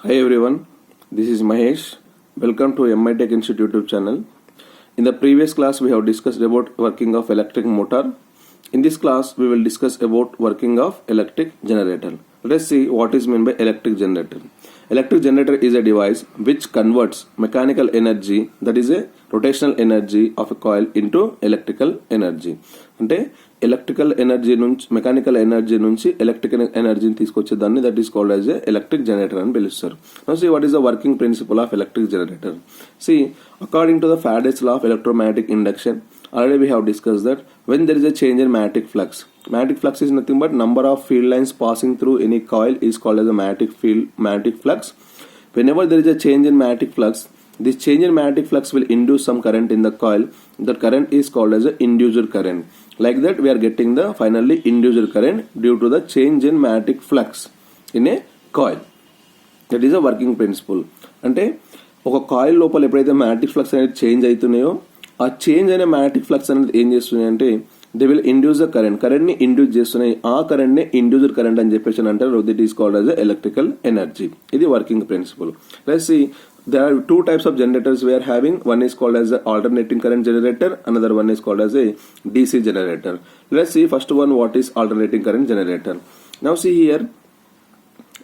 Hi everyone, this is Mahesh. Welcome to MI Tech Institute YouTube channel. In the previous class, we have discussed about working of electric motor. In this class, we will discuss about working of electric generator. Let's see what is meant by electric generator. Electric generator is a device which converts mechanical energy, that is a rotational energy of a coil, into electrical energy. అంటే electrical energy నుంచి mechanical energy నుంచి electrical ఎనర్జీని తీసుకొచ్చేదాన్ని that is called as electric generator అని పిలుస్తారు. Now see what is the working principle of electric generator. See, according to the Faraday's law of electromagnetic induction, already we have discussed that when there is a change in magnetic flux is nothing but number of field lines passing through any coil is called as a magnetic flux. Whenever there is a change in magnetic flux, this change in magnetic flux will induce some current in the coil. That current is called as a induced current. Like that, we are getting the finally induced current due to the change in magnetic flux in a coil. That is a working principle. అంటే ఒక coil లోపల ఎప్పుడైతే magnetic flux అనేది change అవుతున్నాయో ఆ change అయిన magnetic flux అనేది ఏం చేస్తున్నాయి అంటే they will induce the current ని ఇండ్యూస్ చేస్తున్నాయి. ఆ కరెంట్ ని ఇండ్యూస్డ్ కరెంట్ అని చెప్పేసి అంటారు. That is called as electrical energy. ఇది working principle. Let's see, there are two types of generators we are having. One is called as the alternating current generator, another one is called as a DC generator. Let's see first one, what is alternating current generator. Now see here,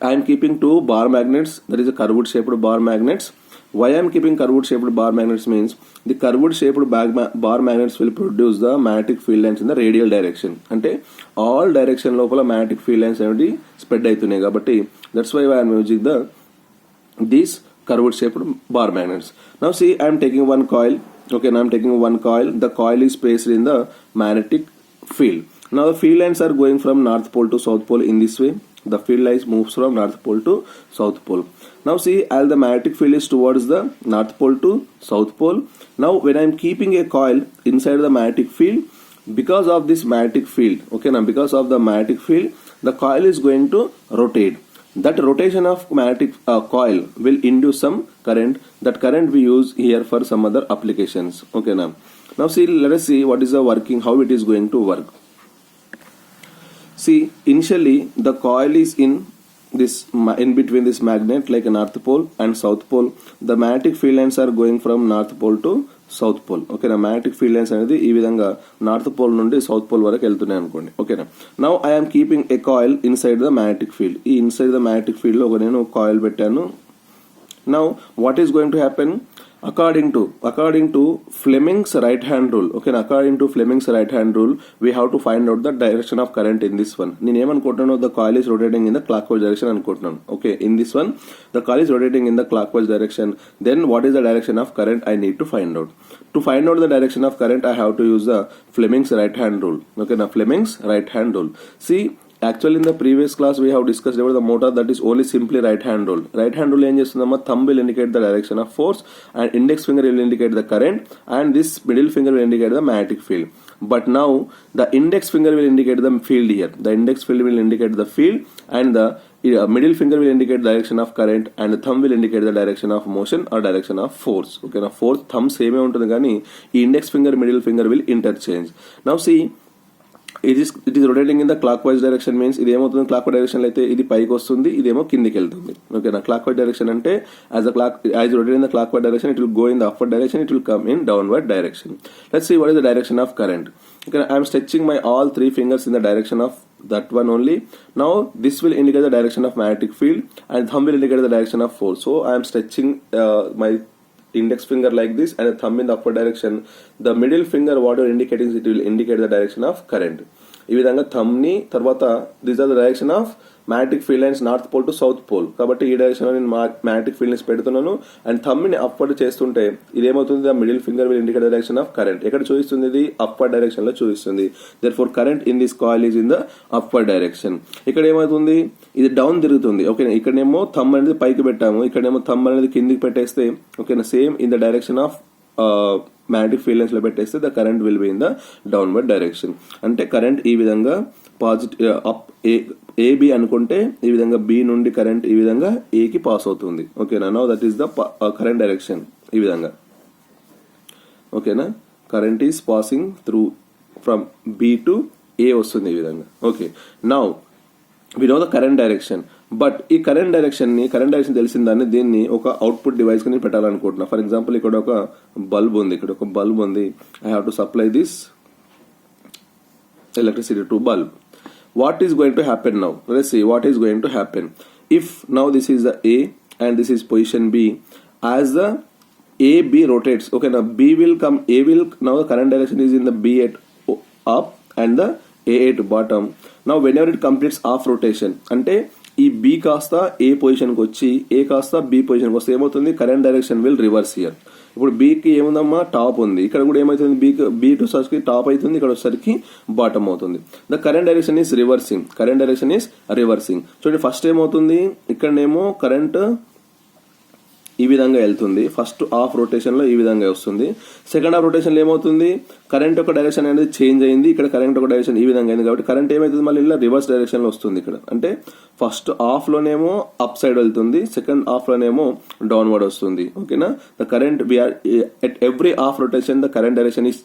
I am keeping two bar magnets, that is a curved shaped bar magnets. Why I am keeping curved shaped bar magnets means the curved shaped bar magnets will produce the magnetic field lines in the radial direction. అంటే all direction లోపల magnetic field lines అనేవి spread అవుతున్నాయి కాబట్టి that's why I am using these curved shaped bar magnets. Now see, I am taking one coil. Okay, now I am taking one coil. The coil is placed in the magnetic field. Now the field lines are going from north pole to south pole in this way. The field lines moves from north pole to south pole. Now see, as the magnetic field is towards the north pole to south pole. Now when I am keeping a coil inside the magnetic field, because of this magnetic field, okay, now because of the magnetic field, the coil is going to rotate. That rotation of magnetic coil will induce some current. That current we use here for some other applications. Okay, now see, let us see what is the working, how it is going to work. See, initially the coil is in between this magnet, like a north pole and south pole. The magnetic field lines are going from north pole to south pole. ఓకేనా, magnetic field lines అనేది ఈ విధంగా north pole నుండి south pole వరకు వెళ్తున్నాయి అనుకోండి. ఓకేనా, now I'm keeping a coil inside the magnetic field. ఈ ఇన్సైడ్ ద మ్యాగ్నెటిక్ ఫీల్డ్ లో నేను కాయిల్ పెట్టాను. Now what is going to happen according to Fleming's right hand rule. Okay, according to Fleming's right hand rule, we have to find out the direction of current in this one. నేను ఏమనుకుంటున్నాను, the coil is rotating in the clockwise direction అనుకుంటున్నాను. Okay, in this one the coil is rotating in the clockwise direction. Then what is the direction of current I need to find out. To find out the direction of current, I have to use the Fleming's right hand rule. Okay, now Fleming's right hand rule. See, actually in the previous class we have discussed about the motor that is only simply right hand rule. Right hand rule ఏం చేస్తుందమ్మా, thumb will indicate the direction of force and index finger will indicate the current and this middle finger will indicate the magnetic field. But now the index finger will indicate the field here. The index field will indicate the field and the middle finger will indicate the direction of current and the thumb will indicate the direction of motion or direction of force. Okay, now force thumb same ఉంటుంది కానీ ఈ index finger middle finger will interchange. Now see, it is rotating in the clockwise direction means ఇది ఏమవుతుంది, clock direction అయితే ఇది పైకి వస్తుంది, ఇదేమో కిందికి వెళ్తుంది. ఓకేనా, క్లాక్ డైరెక్షన్ అంటే as rotating in the clockwise direction, it will go in the upward direction, it will come in downward direction. Let's see what is the direction of current. Okay, I am stretching my all three fingers in the direction of that one only. Now this will indicate the direction of magnetic field and thumb will indicate the direction of force. So I am stretching my index finger like this and a thumb in the upward direction. The middle finger, whatever indicating, it will indicate the direction of current. ఈ విధంగా thumb ని తర్వాత this are the direction of magnetic field lines north pole to south pole. కాబట్టి ఈ direction లో నేను magnetic field lines పెడుతున్నాను and thumb ని అప్వర్డ్ చేస్తుంటే ఇదేమవుతుంది, the middle finger will indicate the direction of current. ఎక్కడ చూపిస్తుంది, ఇది అప్వర్డ్ డైరెక్షన్ లో చూపిస్తుంది. Therefore current in this coil is in the upward direction. ఇక్కడ ఏమవుతుంది, ఇది డౌన్ తిరుగుతుంది. ఓకేనా, ఇక్కడేమో థంబ్ అనేది పైకి పెట్టాము, ఇక్కడేమో థంబ్ అనేది కిందికి పెట్టేస్తే ఓకేనా same in the direction of magnetic field lines లో పెట్టేస్తే the current will be in the downward direction. అంటే కరెంట్ ఈ విధంగా పాజిటివ్ అప్ ఏబి అనుకుంటే ఈ విధంగా బి నుండి కరెంట్ ఈ విధంగా ఏకి పాస్ అవుతుంది. ఓకేనా, now that is the current direction. ఈ విధంగా ఓకేనా, current is passing through from B to A వస్తుంది ఈ విధంగా. Okay, now we know the current direction. But ఈ కరెంట్ డైరెక్షన్ తెలిసిన దాన్ని దీన్ని ఒక అవుట్పుట్ డివైస్ కి పెట్టాలనుకుంటున్నా. ఫర్ ఎగ్జాంపుల్ ఇక్కడ ఒక బల్బ్ ఉంది, I have to supply this electricity to bulb. What is going to happen now? Let's see what is going to happen. If now this is the A and this is position B, as the AB rotates, okay, now B will come, now the current direction is in the B at up and the A at bottom. Now whenever it completes half rotation, అంటే ఈ B కాస్త A పొజిషన్కి వచ్చి A కాస్త B పొజిషన్కి వస్తే ఏమవుతుంది, current direction will reverse here. ఇప్పుడు బీకి ఏముందమ్మా, టాప్ ఉంది, ఇక్కడ కూడా ఏమవుతుంది, బీ టు సరికి టాప్ అవుతుంది, ఇక్కడ వచ్చేసరికి బాటమ్ అవుతుంది. The current direction is reversing. చూడండి ఫస్ట్ ఏమవుతుంది, ఇక్కడనేమో కరెంట్ ఈ విధంగా వెళ్తుంది, ఫస్ట్ హాఫ్ రొటేషన్ లో ఈ విధంగా వస్తుంది. సెకండ్ హాఫ్ రొటేషన్ లో ఏమవుతుంది, కరెంట్ ఒక డైరెక్షన్ అనేది చేంజ్ అయింది, ఇక్కడ కరెంట్ ఒక డైరెక్షన్ ఈ విధంగా అయింది, కాబట్టి కరెంట్ ఏమవుతుంది మళ్ళీ ఇలా రివర్స్ డైరెక్షన్ లో వస్తుంది. ఇక్కడ అంటే ఫస్ట్ హాఫ్ లోనేమో అప్ సైడ్ వెళ్తుంది, సెకండ్ హాఫ్ లోనేమో డౌన్వర్డ్ వస్తుంది. ఓకేనా, the current where at every half rotation the current direction is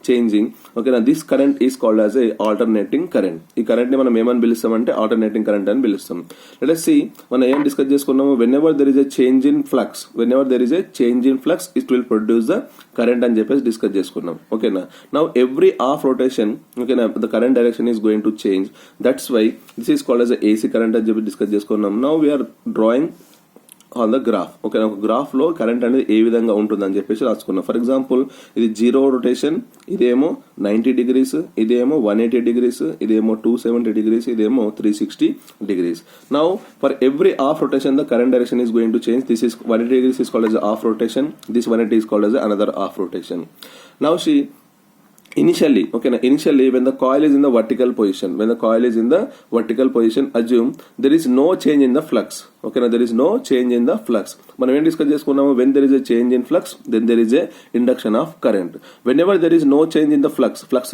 changing. ఓకేనా, this current is called as a alternating current. ఈ కరెంట్ ని మనం ఏమని పిలుస్తామంటే ఆల్టర్నేటింగ్ కరెంట్ అని పిలుస్తాం. లెట్ us see మనం ఏం డిస్కస్ చేసుకున్నాము, whenever there is a change in flux it will produce the current అని చెప్పేసి డిస్కస్ చేసుకున్నాం. ఓకేనా, now every half rotation, ఓకేనా, the current direction is going to change. That's why this is called as a AC current అని చెప్పి discuss చేసుకున్నాం. Now we are drawing on the graph. Okay, ఒక graph లో current అనేది ఏ విధంగా ఉంటుంది అని చెప్పేసి రాసుకున్నాం. ఫర్ ఎగ్జాంపుల్ ఇది 0 రొటేషన్, ఇదేమో 90 డిగ్రీస్, ఇదేమో 180 డిగ్రీస్, ఇదేమో 270 డిగ్రీస్, ఇదేమో 360 degrees. Now for every half rotation the current direction is going to change. This is 180 degrees is called as half rotation, this 180 is called as another half rotation. Now see, initially when the coil is in the vertical position, assume there is no change in the flux. Okay, now there is no change in the flux. మనం ఏం discuss చేసుకున్నాము, when there is a change in flux then there is a induction of current. Whenever there is no change in the flux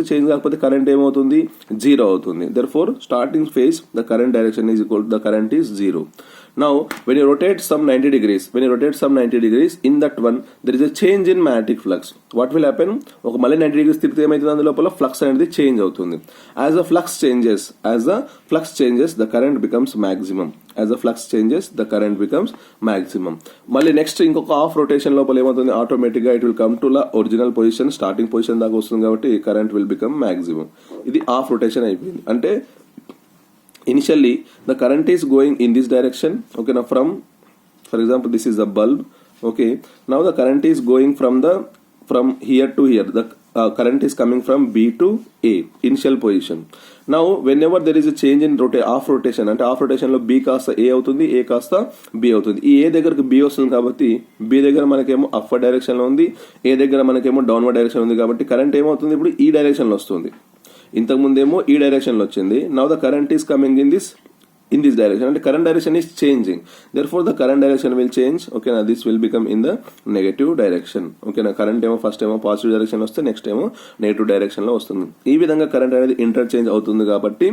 change కాకపోతే current ఏమవుతుంది, zero అవుతుంది. Therefore starting phase the current direction is equal to the current is zero. Now when you rotate some 90 degrees, in that one there is a change in magnetic flux. What will happen, ఒక మళ్ళీ 90 degrees తిప్పితే ఏమైతుంది, అందులో flux అనేది change అవుతుంది. As the flux changes the current becomes maximum. మళ్ళీ next ఇంకొక half rotation లోపల ఏమవుతుంది, ఆటోమేటిక్ గా it will come to the original position, starting position దాకా వస్తుంది, కాబట్టి కరెంట్ విల్ బికమ్ మాక్సిమం. ఇది హాఫ్ రొటేషన్ అయిపోయింది. అంటే initially the current is going in this direction. Okay, now from, for example, this is the bulb. Okay, now the current is going from here to here. The current is coming from B to A, initial position. Now whenever there is a change in half rotation, అంటే half rotation లో B కాస్త A అవుతుంది, A కాస్త B అవుతుంది. ఈ A దగ్గరకు B వస్తుంది కాబట్టి B దగ్గర మనకేమో అప్వర్డ్ డైరెక్షన్ లో ఉంది, A దగ్గర మనకేమో డౌన్వర్డ్ డైరెక్షన్ ఉంది, కాబట్టి కరెంట్ ఏమవుతుంది, ఇప్పుడు ఈ డైరెక్షన్ లో వస్తుంది. ఇంతకు ముందేమో ఈ డైరెక్షన్ లో వచ్చింది. Now the current is coming in this direction, అంటే current direction is changing. therefore the current direction will change. okay, now this will become in the negative direction. okay, నా కరెంట్ ఏమో ఫస్ట్ ఏమో positive direction వస్తే next ఏమో negative direction లో వస్తుంది. ఈ విధంగా కరెంట్ అనేది ఇంటర్చేంజ్ అవుతుంది, కాబట్టి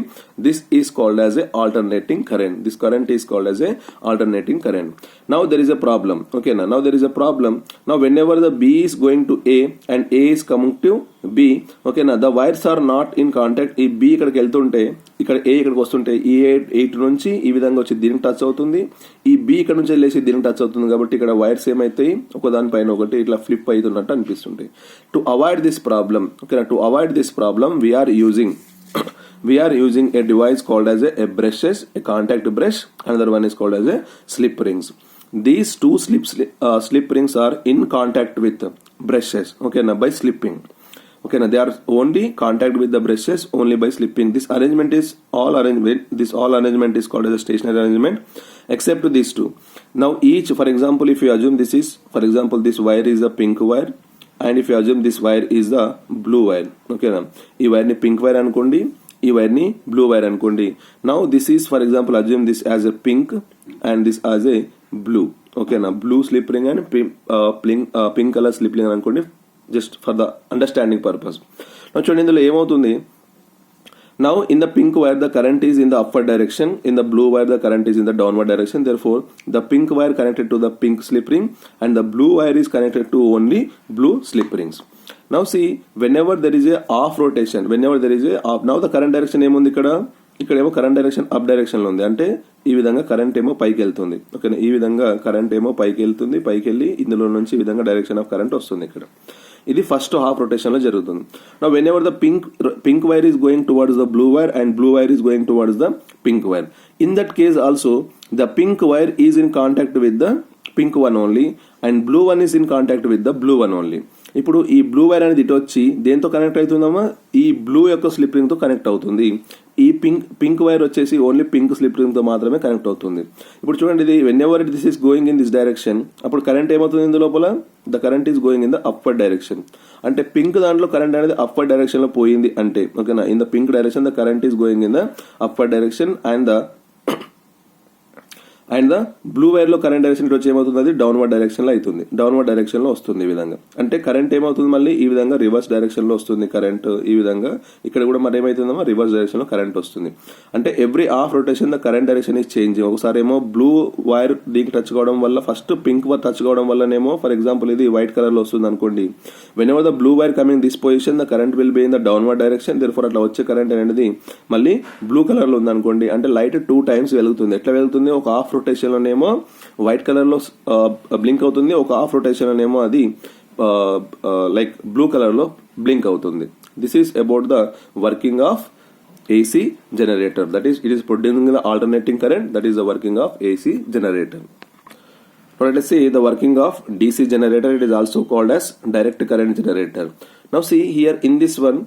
this is called as a alternating current. This current is called as a alternating current. Now there is a problem. okay, now there is a problem. Now whenever the B is going to A and A is coming to B, okay, now the wires are not in contact. ఈ B ఇక్కడికి వెళ్తుంటే, ఇక్కడ A ఇక్కడికి వస్తుంటే, ఈ A నుంచి ఈ విధంగా వచ్చి దీనికి టచ్ అవుతుంది, ఈ B ఇక్కడ నుంచి వెళ్ళేసి దీనికి టచ్ అవుతుంది, కాబట్టి ఇక్కడ వైర్స్ ఏమైతాయి, ఒకదానిపైన ఒకటి ఇట్లా ఫ్లిప్ అవుతున్నట్టు అనిపిస్తుంటాయి. To avoid this problem, we are using a device called as a brushes, a contact brush. Another one is called as a slip rings. These two slip rings are in contact with brushes. okay, now by slipping. okay, now they are only contact with the brushes only by slipping. This arrangement is called as a stationary arrangement, except these two. Now each, for example, if you assume this is, for example, this wire is a pink wire, and if you assume this wire is the blue wire. okay, now ఈ wire ని pink wire అనుకోండి, ఈ wire ని blue wire అనుకోండి. Now this is, for example, assume this as a pink and this as a blue. okay, now blue slip ring and pink color slip ring అనుకోండి, just for the understanding purpose. now చూడండి ఇందులో ఏమవుతుంది, now in the pink wire the current is in the upward direction, in the blue wire the current is in the downward direction. Therefore the pink wire connected to the pink slip ring and the blue wire is connected to only blue slip rings. now see, whenever there is a half rotation, now the current direction ఏముంది, ఇక్కడ ఇక్కడేమో current direction up direction లో ఉంది, అంటే ఈ విధంగా current ఏమో పైకి వెళ్తుంది. ఓకేనా, ఈ విధంగా కరెంట్ ఏమో పైకి వెళ్తుంది, పైకి వెళ్ళి ఇందులో నుంచి ఈ విధంగా డైరెక్షన్ ఆఫ్ కరెంట్ వస్తుంది. ఇక్కడ ఇది ఫస్ట్ హాఫ్ రొటేషన్ లో జరుగుతుంది. Now when ever the pink wire is going towards the blue wire and blue wire is going towards the pink wire, in that case also the pink wire is in contact with the pink one only and blue one is in contact with the blue one only. ఇప్పుడు ఈ blue wire అనేది ఇటు వచ్చి దేంతో connect అవుతుందమ్మా, ఈ blue యొక్క slip ring తో కనెక్ట్ అవుతుంది. ఈ పింక్ వైర్ వచ్చేసి ఓన్లీ పింక్ స్లిప్ రింగ్ తో మాత్రమే కనెక్ట్ అవుతుంది. ఇప్పుడు చూడండి, ఇది when ever this is going in this direction, అప్పుడు కరెంట్ ఏమవుతుంది ఇందు లోపల, the current is going in the upward direction. అంటే పింక్ దాంట్లో కరెంట్ అనేది అప్వర్డ్ డైరెక్షన్ లో పోయింది అంటే, ఓకేనా, in the pink direction the current is going in the upward direction and the blue wire లో కరెంట్ డైరెక్షన్ వచ్చి ఏమవుతుంది, అది డౌన్వర్డ్ డైరెక్షన్ లో అవుతుంది, డౌన్వర్డ్ డైరెక్షన్ లో వస్తుంది. ఈ విధంగా అంటే కరెంట్ ఏమవుతుంది, మళ్ళీ ఈ విధంగా రివర్స్ డైరెక్షన్ లో వస్తుంది కరెంట్. ఈ విధంగా ఇక్కడ కూడా మరి ఏమైతుందమ్మా, రివర్స్ డైరెక్షన్ లో కరెంట్ వస్తుంది. అంటే every half rotation the current direction is changing. ఒకసారి ఏమో బ్లూ వైర్ దీనికి టచ్ కావడం వల్ల, ఫస్ట్ పింక్ వైర్ టచ్ కావడం వల్లనేమో ఫర్ ఎగ్జాంపుల్ ఇది వైట్ కలర్ లో వస్తుంది అనుకోండి. When ever the blue wire coming this position the current will be in the downward direction, therefore అట్లా వచ్చే కరెంట్ అనేది మళ్ళీ బ్లూ కలర్ లో ఉంది అనుకోండి, అంటే లైట్ 2 times వెలుగుతుంది. ఎట్లా వెలుగుతుంది, ఒక హాఫ్ రొటేషన్ లోనేమో వైట్ కలర్ లో బ్లింక్ అవుతుంది, ఒక హాఫ్ రొటేషన్ లోనేమో అది లైక్ బ్లూ కలర్ లో బ్లింక్ అవుతుంది. This is about the working of AC generator, that is it is producing the alternating current, that is the working of AC generator. Now let us see the working of DC generator. It is also called as direct current generator. Now see here in this one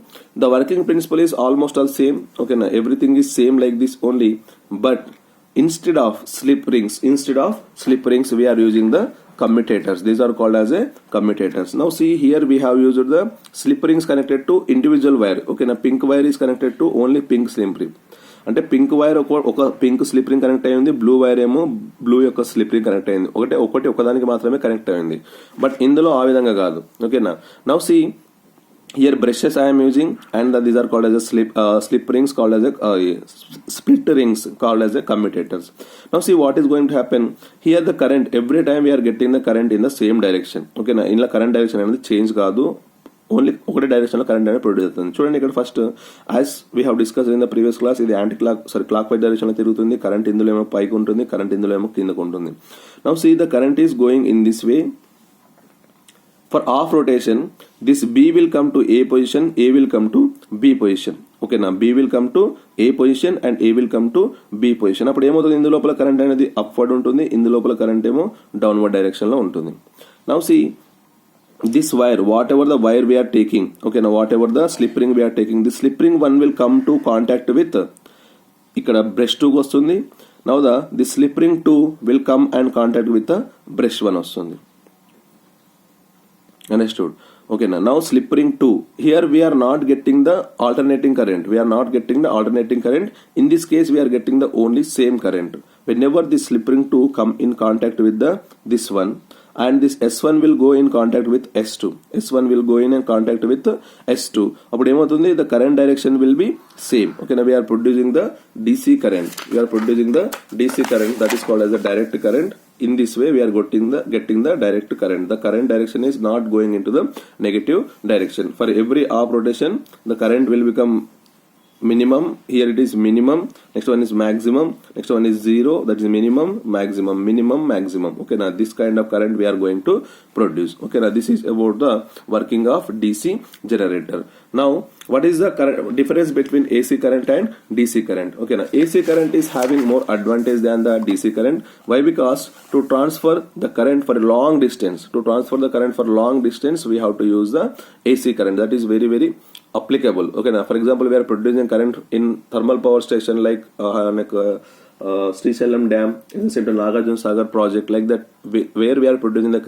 the working principle is almost all same. Okay, now everything is same like this only, but instead of slip rings we are using the commutators. These are called as a commutators. Now see here we have used the slip rings connected to individual wire. Okay, now pink wire is connected to only pink slip ring. అంటే pink wire ఒక pink slip ring connect అయింది, blue wire ఏమో blue యొక్క slip ring connect అయింది. ఒకదానికి మాత్రమే connect అయింది, but ఇందులో ఆ విధంగా కాదు. ఓకేనా, now see here brushes I am using and these are called as a slip rings called as a split rings called as a commutators. Now see what is going to happen here, the current every time we are getting the current in the same direction. Okay na, in la current direction అనేది change కాదు, only ఒకటే direction లో current అనేది produce అవుతుంది. చూడండి ఇక్కడ first as we have discuss in the previous class, ఇది clock wise direction లో తిరుగుతుంది. కరెంట్ ఇందులో ఏమో పైకి ఉంటుంది, కరెంట్ ఇందులో ఏమో కిందకు ఉంటుంది. Now see the current is going in this way. For half rotation, this B will come to A position, A will come to B position. Okay, now B will come to A position and A will come to B position. అప్పుడు ఏమవుతుంది, ఇందు లోపల current అనేది upward ఉంటుంది, ఇందు లోపల current ఏమో downward direction లో ఉంటుంది. Now see this wire, whatever the wire we are taking, okay, now whatever the slip ring we are taking, the slip ring one will come to contact with ఇక్కడ brush 2 వస్తుంది. Now the slip ring 2 will come and contact with the brush 1 వస్తుంది. Understood? Okay, now slip ring 2, here we are not getting the alternating current, in this case we are getting the only same current. Whenever this slip ring 2 come in contact with this one and this S1 will go in contact with S2, అప్పుడు ఏమవుతుంది, the current direction will be same. Okay, now we are producing the DC current, that is called as the direct current. In this way we are getting the direct current. The current direction is not going into the negative direction. For every half rotation the current will become minimum. Here it is minimum, next one is maximum, next one is zero, that is minimum, maximum. Okay, now this kind of current we are going to produce. Okay, now this is about the working of DC generator. Now what is the difference between AC current and DC current? Okay, now AC current is having more advantage than the DC current. Why? Because to transfer the current for long distance, we have to use the AC current. That is very very applicable. Okay, now for example we are producing current in thermal power station like Srisailam Dam in the Central Nagarjuna Sagar project, like that, where we are producing the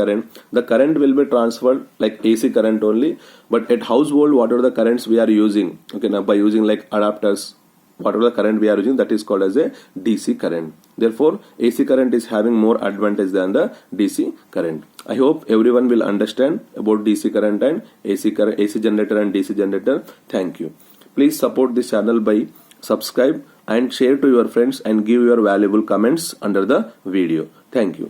current will be transferred like AC current only, but at household whatever the currents we are using, okay, now by using like adapters, whatever the current we are using, that is called as a DC current. Therefore AC current is having more advantage than the DC current. I hope everyone will understand about DC current and AC generator and DC generator. Thank you. Please support this channel by subscribe and share to your friends and give your valuable comments under the video. Thank you.